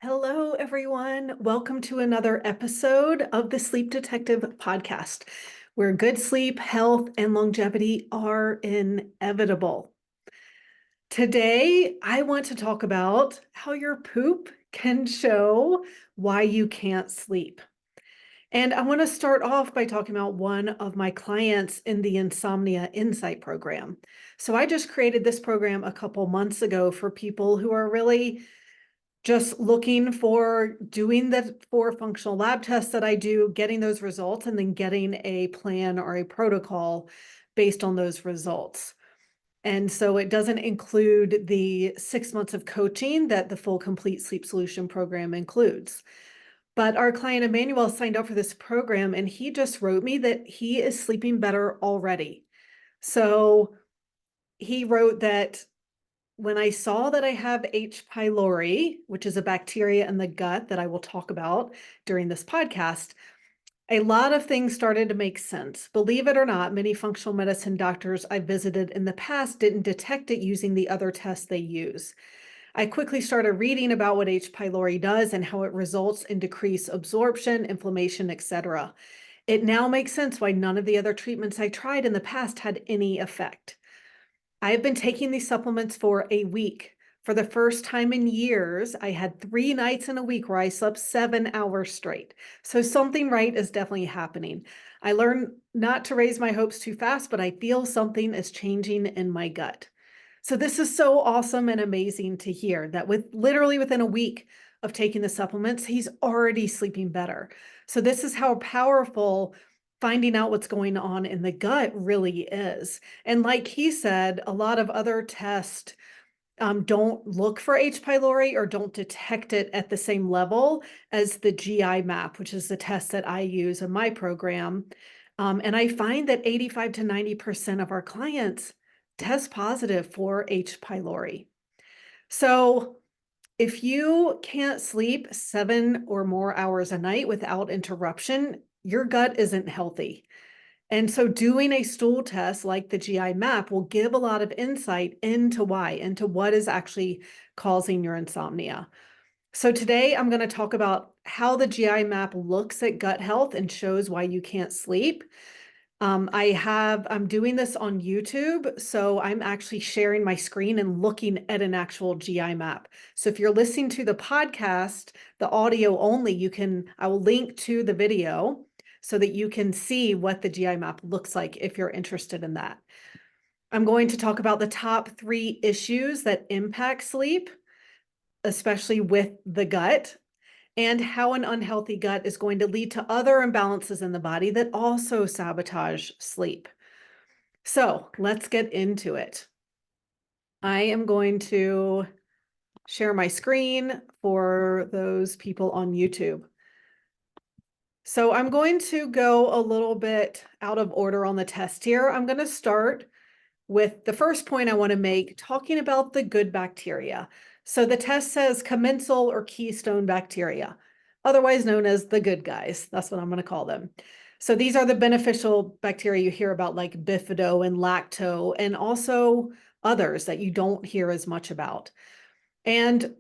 Hello, everyone. Welcome to another episode of the Sleep Detective podcast, where good sleep, health, and longevity are inevitable. Today, I want to talk about how your poop can show why you can't sleep. And I want to start off by talking about one of my clients in the Insomnia Insight program. So I just created this program a couple months ago for people who are really just looking for doing the 4 functional lab tests that I do, getting those results, and then getting a plan or a protocol based on those results. And so it doesn't include the 6 months of coaching that the full complete sleep solution program includes. But our client Emmanuel signed up for this program, and he just wrote me that he is sleeping better already. So he wrote that when I saw that I have H. pylori, which is a bacteria in the gut that I will talk about during this podcast, a lot of things started to make sense. Believe it or not, many functional medicine doctors I visited in the past didn't detect it using the other tests they use. I quickly started reading about what H. pylori does and how it results in decreased absorption, inflammation, etc. It now makes sense why none of the other treatments I tried in the past had any effect. I have been taking these supplements for a week. For the first time in years, I had 3 nights in a week where I slept 7 hours straight. So something right is definitely happening. I learned not to raise my hopes too fast, but I feel something is changing in my gut. So this is so awesome and amazing to hear that literally within a week of taking the supplements, he's already sleeping better. So this is how powerful finding out what's going on in the gut really is. And like he said, a lot of other tests don't look for H. pylori or don't detect it at the same level as the GI map, which is the test that I use in my program. And I find that 85 to 90% of our clients test positive for H. pylori. So if you can't sleep 7 or more hours a night without interruption, your gut isn't healthy. And so doing a stool test like the GI map will give a lot of insight into why, into what is actually causing your insomnia. So today I'm going to talk about how the GI map looks at gut health and shows why you can't sleep. I'm doing this on YouTube, so I'm actually sharing my screen and looking at an actual GI map. So if you're listening to the podcast, the audio only, I will link to the video so that you can see what the GI map looks like if you're interested in that. I'm going to talk about the top 3 issues that impact sleep, especially with the gut, and how an unhealthy gut is going to lead to other imbalances in the body that also sabotage sleep. So let's get into it. I am going to share my screen for those people on YouTube. So I'm going to go a little bit out of order on the test here. I'm going to start with the first point I want to make, talking about the good bacteria. So the test says commensal or keystone bacteria, otherwise known as the good guys. That's what I'm going to call them. So these are the beneficial bacteria you hear about, like bifido and lacto, and also others that you don't hear as much about. And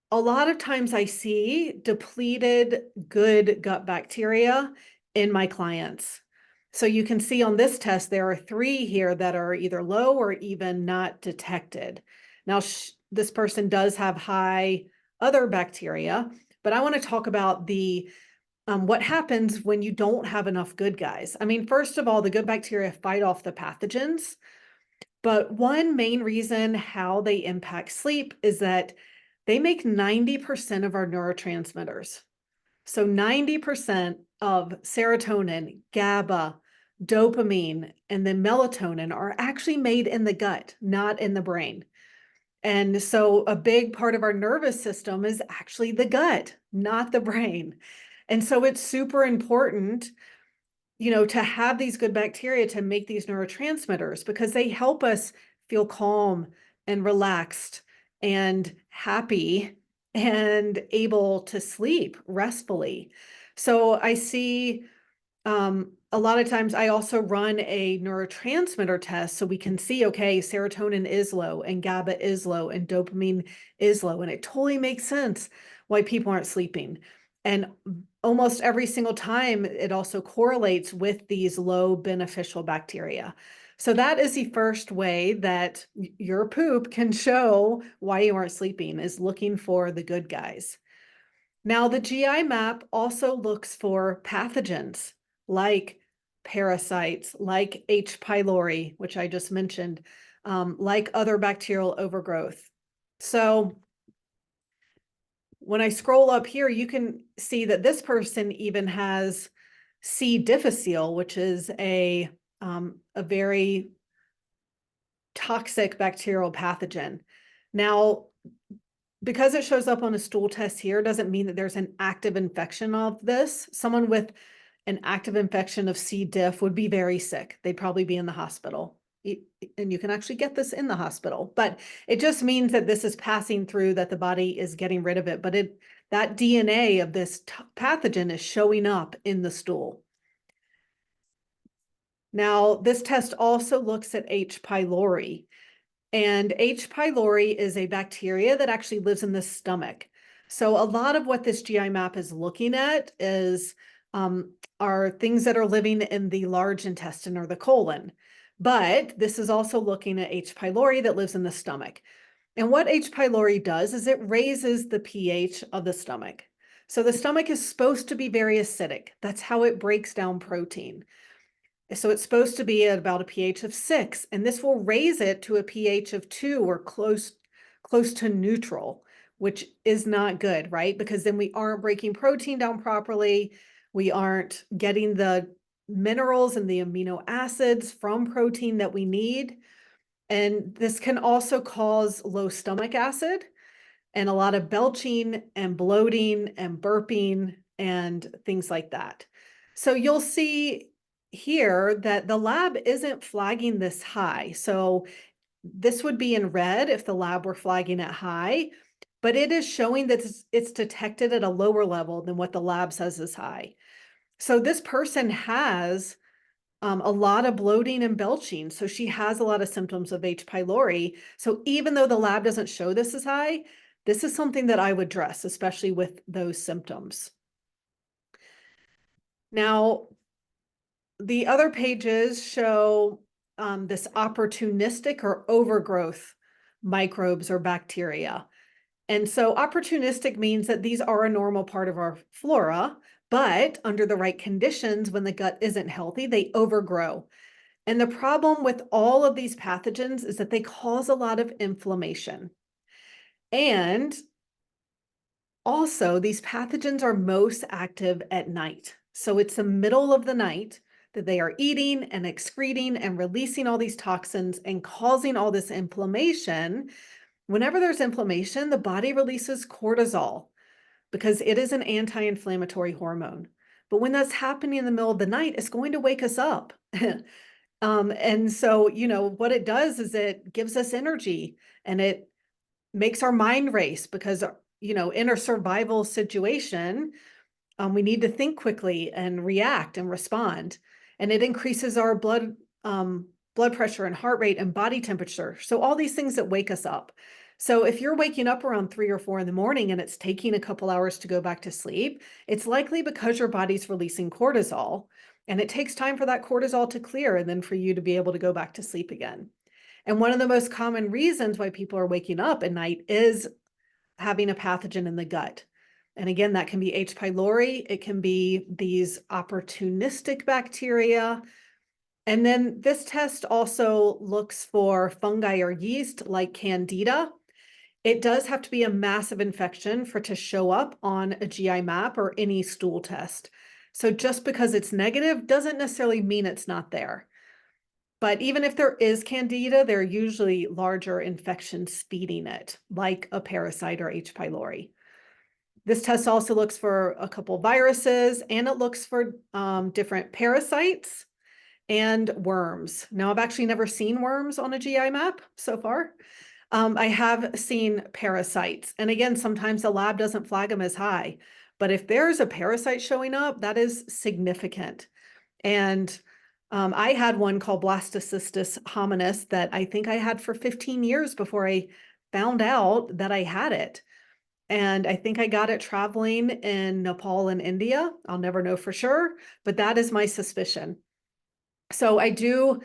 a lot of times I see depleted good gut bacteria in my clients. So you can see on this test, there are 3 here that are either low or even not detected. Now, this person does have high other bacteria, but I want to talk about what happens when you don't have enough good guys. I mean, first of all, the good bacteria fight off the pathogens, but one main reason how they impact sleep is that they make 90% of our neurotransmitters. So 90% of serotonin, GABA, dopamine, and then melatonin are actually made in the gut, not in the brain. And so a big part of our nervous system is actually the gut, not the brain. And so it's super important, to have these good bacteria to make these neurotransmitters, because they help us feel calm and relaxed and happy and able to sleep restfully. So I see a lot of times I also run a neurotransmitter test so we can see, okay, serotonin is low and GABA is low and dopamine is low. And it totally makes sense why people aren't sleeping. And almost every single time, it also correlates with these low beneficial bacteria. So that is the first way that your poop can show why you aren't sleeping, is looking for the good guys. Now, the GI map also looks for pathogens like parasites, like H. pylori, which I just mentioned, like other bacterial overgrowth. So when I scroll up here, you can see that this person even has C. difficile, which is a very toxic bacterial pathogen. Now, because it shows up on a stool test here doesn't mean that there's an active infection of this. Someone with an active infection of C. diff would be very sick. They'd probably be in the hospital. And you can actually get this in the hospital, but it just means that this is passing through, that the body is getting rid of it. But that DNA of this pathogen is showing up in the stool. Now, this test also looks at H. pylori. And H. pylori is a bacteria that actually lives in the stomach. So a lot of what this GI map is looking at are things that are living in the large intestine or the colon. But this is also looking at H. pylori that lives in the stomach. And what H. pylori does is it raises the pH of the stomach. So the stomach is supposed to be very acidic. That's how it breaks down protein. So it's supposed to be at about a pH of 6, and this will raise it to a pH of 2 or close to neutral, which is not good, right? Because then we aren't breaking protein down properly. We aren't getting the minerals and the amino acids from protein that we need. And this can also cause low stomach acid and a lot of belching and bloating and burping and things like that. So you'll see here that the lab isn't flagging this high. So this would be in red if the lab were flagging it high, but it is showing that it's detected at a lower level than what the lab says is high. So this person has a lot of bloating and belching. So she has a lot of symptoms of H. pylori. So even though the lab doesn't show this as high, this is something that I would address, especially with those symptoms. Now, the other pages show this opportunistic or overgrowth microbes or bacteria. And so opportunistic means that these are a normal part of our flora, but under the right conditions, when the gut isn't healthy, they overgrow. And the problem with all of these pathogens is that they cause a lot of inflammation. And also, these pathogens are most active at night. So it's the middle of the night that they are eating and excreting and releasing all these toxins and causing all this inflammation. Whenever there's inflammation, the body releases cortisol because it is an anti-inflammatory hormone. But when that's happening in the middle of the night, it's going to wake us up. And so, what it does is it gives us energy and it makes our mind race because, in a survival situation, we need to think quickly and react and respond. And it increases our blood pressure and heart rate and body temperature. So all these things that wake us up. So if you're waking up around 3 or 4 in the morning and it's taking a couple hours to go back to sleep, it's likely because your body's releasing cortisol. And it takes time for that cortisol to clear and then for you to be able to go back to sleep again. And one of the most common reasons why people are waking up at night is having a pathogen in the gut. And again, that can be H. pylori. It can be these opportunistic bacteria. And then this test also looks for fungi or yeast like Candida. It does have to be a massive infection for it to show up on a GI map or any stool test. So just because it's negative doesn't necessarily mean it's not there. But even if there is Candida, there are usually larger infections feeding it, like a parasite or H. pylori. This test also looks for a couple viruses, and it looks for different parasites and worms. Now, I've actually never seen worms on a GI map so far. I have seen parasites. And again, sometimes the lab doesn't flag them as high. But if there's a parasite showing up, that is significant. And I had one called blastocystis hominis that I think I had for 15 years before I found out that I had it. And I think I got it traveling in Nepal and India. I'll never know for sure, but that is my suspicion. So I do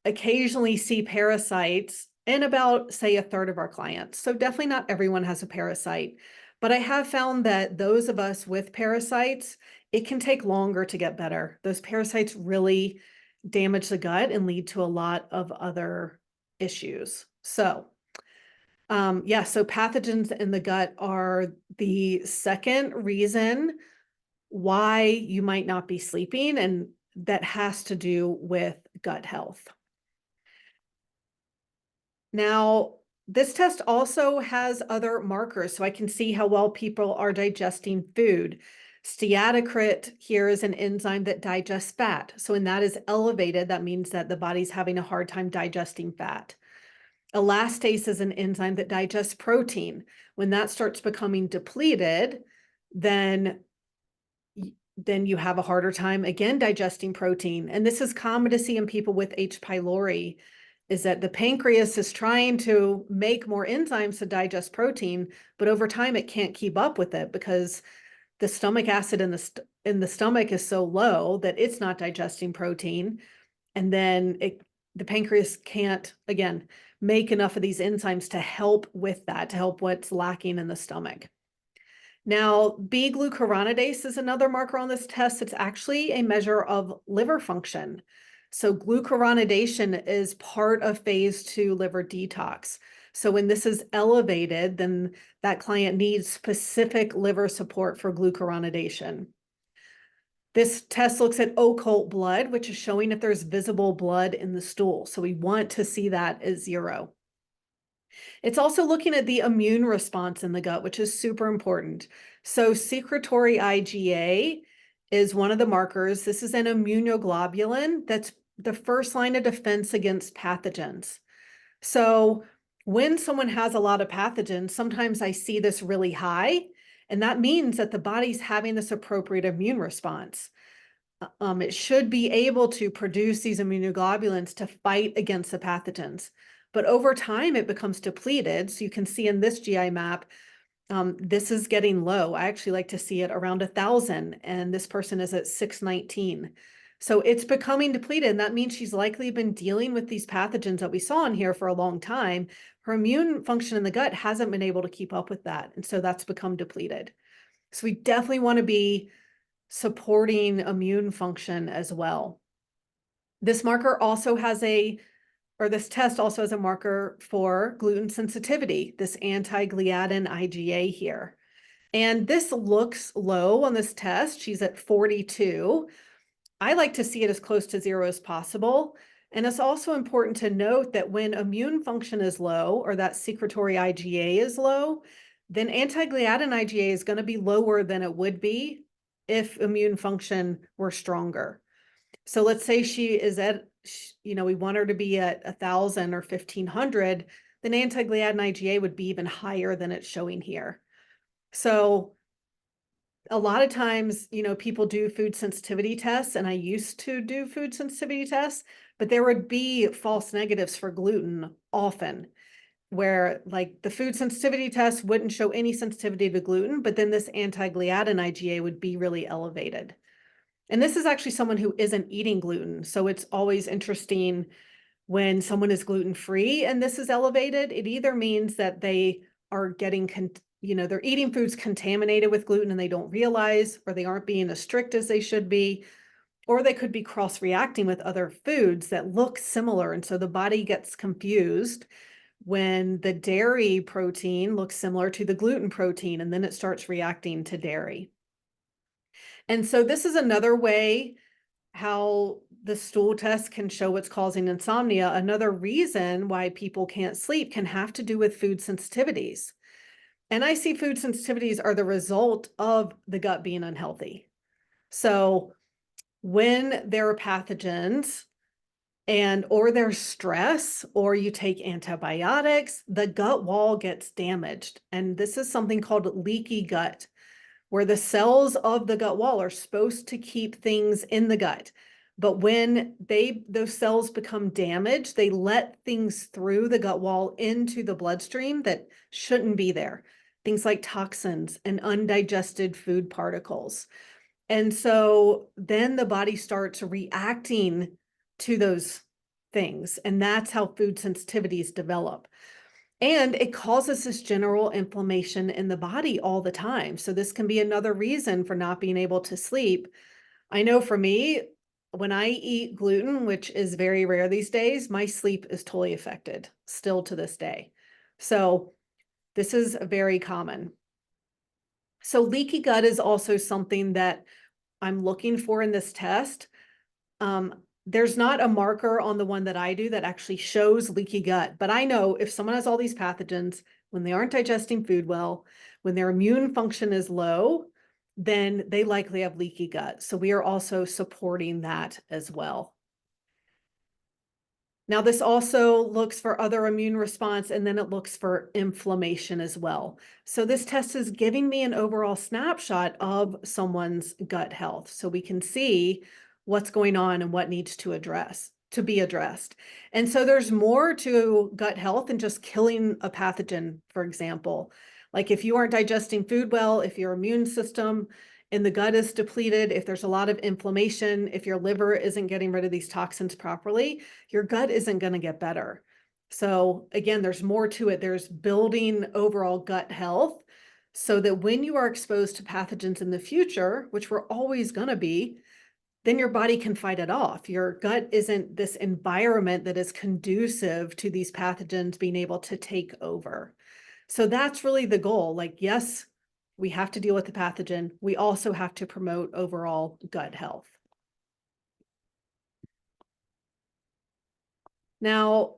occasionally see parasites in about, say, a third of our clients. So definitely not everyone has a parasite, but I have found that those of us with parasites, it can take longer to get better. Those parasites really damage the gut and lead to a lot of other issues. So yeah, so pathogens in the gut are the second reason why you might not be sleeping, and that has to do with gut health. Now, this test also has other markers, so I can see how well people are digesting food. Steatocrit here is an enzyme that digests fat. So when that is elevated, that means that the body's having a hard time digesting fat. Elastase is an enzyme that digests protein. When that starts becoming depleted, then you have a harder time, again, digesting protein. And this is common to see in people with H. pylori, is that the pancreas is trying to make more enzymes to digest protein, but over time it can't keep up with it because the stomach acid in the stomach is so low that it's not digesting protein. And then the pancreas can't, again, make enough of these enzymes to help with that, to help what's lacking in the stomach. Now, B-glucuronidase is another marker on this test. It's actually a measure of liver function. So glucuronidation is part of phase 2 liver detox. So when this is elevated, then that client needs specific liver support for glucuronidation. This test looks at occult blood, which is showing if there's visible blood in the stool. So we want to see that as 0. It's also looking at the immune response in the gut, which is super important. So secretory IgA is one of the markers. This is an immunoglobulin that's the first line of defense against pathogens. So when someone has a lot of pathogens, sometimes I see this really high, and that means that the body's having this appropriate immune response. It should be able to produce these immunoglobulins to fight against the pathogens. But over time, it becomes depleted. So you can see in this GI map, this is getting low. I actually like to see it around 1,000, and this person is at 619. So it's becoming depleted, and that means she's likely been dealing with these pathogens that we saw in here for a long time. Her immune function in the gut hasn't been able to keep up with that, and so that's become depleted. So we definitely want to be supporting immune function as well. This marker also has this test also has a marker for gluten sensitivity, this anti-gliadin IgA here. And this looks low on this test. She's at 42. I like to see it as close to 0 as possible. And it's also important to note that when immune function is low, or that secretory IgA is low, then anti-gliadin IgA is going to be lower than it would be if immune function were stronger. So let's say she is at, we want her to be at 1,000 or 1,500, then anti-gliadin IgA would be even higher than it's showing here. So a lot of times, people do food sensitivity tests, and I used to do food sensitivity tests, but there would be false negatives for gluten often, where like the food sensitivity test wouldn't show any sensitivity to gluten, but then this anti-gliadin IgA would be really elevated. And this is actually someone who isn't eating gluten. So it's always interesting when someone is gluten-free and this is elevated. It either means that they are getting, they're eating foods contaminated with gluten and they don't realize, or they aren't being as strict as they should be, or they could be cross-reacting with other foods that look similar. And so the body gets confused when the dairy protein looks similar to the gluten protein, and then it starts reacting to dairy. And so this is another way how the stool test can show what's causing insomnia. Another reason why people can't sleep can have to do with food sensitivities. And I see food sensitivities are the result of the gut being unhealthy. So when there are pathogens or there's stress, or you take antibiotics, the gut wall gets damaged. And this is something called leaky gut, where the cells of the gut wall are supposed to keep things in the gut. But when those cells become damaged, they let things through the gut wall into the bloodstream that shouldn't be there. Things like toxins and undigested food particles. And so then the body starts reacting to those things. And that's how food sensitivities develop. And it causes this general inflammation in the body all the time. So this can be another reason for not being able to sleep. I know for me, when I eat gluten, which is very rare these days, my sleep is totally affected still to this day. So this is very common. So leaky gut is also something that I'm looking for in this test. There's not a marker on the one that I do that actually shows leaky gut, but I know if someone has all these pathogens, when they aren't digesting food well, when their immune function is low, then they likely have leaky gut. So we are also supporting that as well. Now, this also looks for other immune response, and then it looks for inflammation as well. So this test is giving me an overall snapshot of someone's gut health. So we can see what's going on and what needs to be addressed. And so there's more to gut health than just killing a pathogen, for example. Like if you aren't digesting food well, if your immune system in the gut is depleted, if there's a lot of inflammation, if your liver isn't getting rid of these toxins properly, your gut isn't going to get better. So again, there's more to it. There's building overall gut health so that when you are exposed to pathogens in the future, which we're always going to be, then your body can fight it off. Your gut isn't this environment that is conducive to these pathogens being able to take over. So that's really the goal. Like, yes, we have to deal with the pathogen. We also have to promote overall gut health. Now,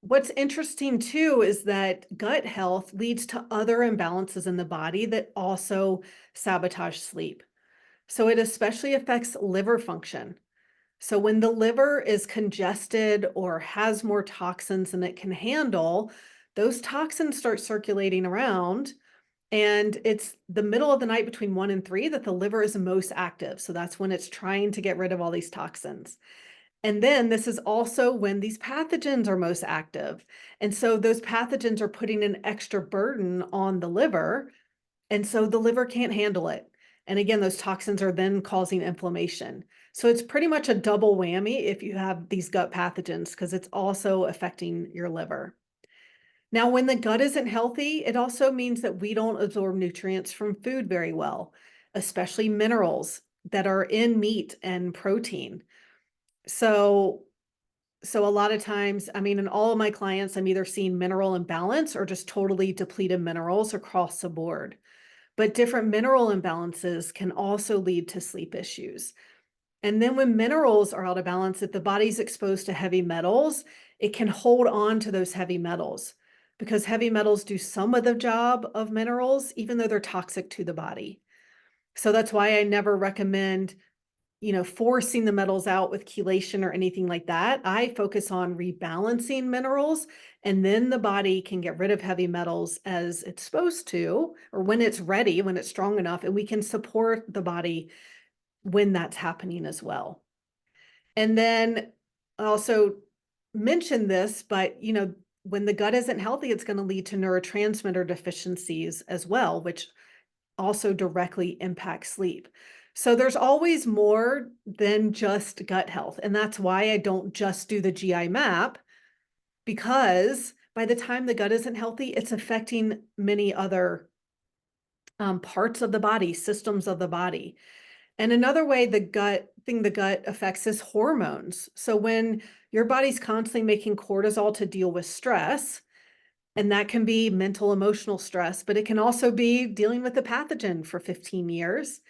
what's interesting too is that gut health leads to other imbalances in the body that also sabotage sleep. So it especially affects liver function. So when the liver is congested or has more toxins than it can handle, those toxins start circulating around. And it's the middle of the night between 1 and 3 that the liver is most active. So that's when it's trying to get rid of all these toxins. And then this is also when these pathogens are most active. And so those pathogens are putting an extra burden on the liver. And so the liver can't handle it. And again, those toxins are then causing inflammation. So it's pretty much a double whammy if you have these gut pathogens, because it's also affecting your liver. Now, when the gut isn't healthy, it also means that we don't absorb nutrients from food very well, especially minerals that are in meat and protein. So a lot of times, I mean, in all of my clients, I'm either seeing mineral imbalance or just totally depleted minerals across the board. But different mineral imbalances can also lead to sleep issues. And then when minerals are out of balance, if the body's exposed to heavy metals, it can hold on to those heavy metals because heavy metals do some of the job of minerals, even though they're toxic to the body. So that's why I never recommend, forcing the metals out with chelation or anything like that. I focus on rebalancing minerals, and then the body can get rid of heavy metals as it's supposed to, or when it's ready, when it's strong enough, and we can support the body when that's happening as well. And then I also mentioned this, but when the gut isn't healthy, it's going to lead to neurotransmitter deficiencies as well, which also directly impacts sleep. So there's always more than just gut health. And that's why I don't just do the GI map, because by the time the gut isn't healthy, it's affecting many other parts of the body, systems of the body. And another way the gut affects is hormones. So when your body's constantly making cortisol to deal with stress, and that can be mental, emotional stress, but it can also be dealing with a pathogen for 15 years.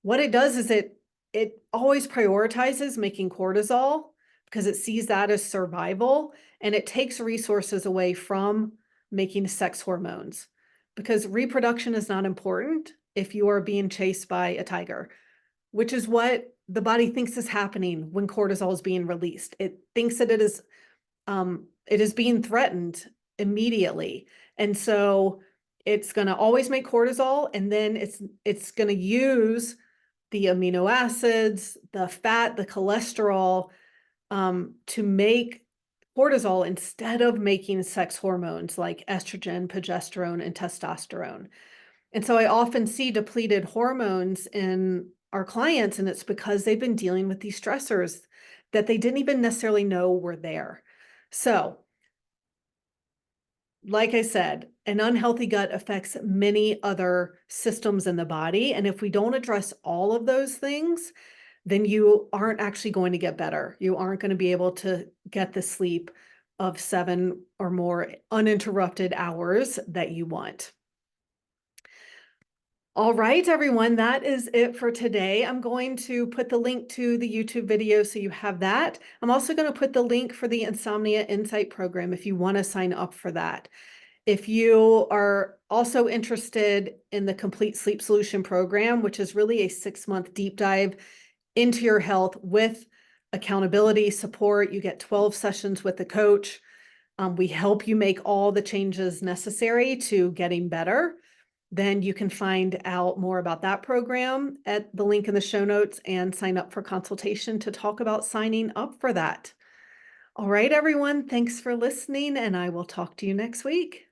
What it does is it always prioritizes making cortisol because it sees that as survival, and it takes resources away from making sex hormones because reproduction is not important if you are being chased by a tiger, which is what the body thinks is happening when cortisol is being released. It thinks that it is being threatened immediately. And so it's going to always make cortisol, and then it's going to use the amino acids, the fat, the cholesterol, to make cortisol instead of making sex hormones like estrogen, progesterone, and testosterone. And so I often see depleted hormones in our clients, and it's because they've been dealing with these stressors that they didn't even necessarily know were there. So, like I said, an unhealthy gut affects many other systems in the body. And if we don't address all of those things, then you aren't actually going to get better. You aren't going to be able to get the sleep of 7 or more uninterrupted hours that you want. All right, everyone, that is it for today. I'm going to put the link to the YouTube video so you have that. I'm also going to put the link for the Insomnia Insight program if you want to sign up for that. If you are also interested in the Complete Sleep Solution program, which is really a 6-month deep dive into your health with accountability support, you get 12 sessions with the coach. We help you make all the changes necessary to getting better. Then you can find out more about that program at the link in the show notes and sign up for consultation to talk about signing up for that. All right, everyone, thanks for listening, and I will talk to you next week.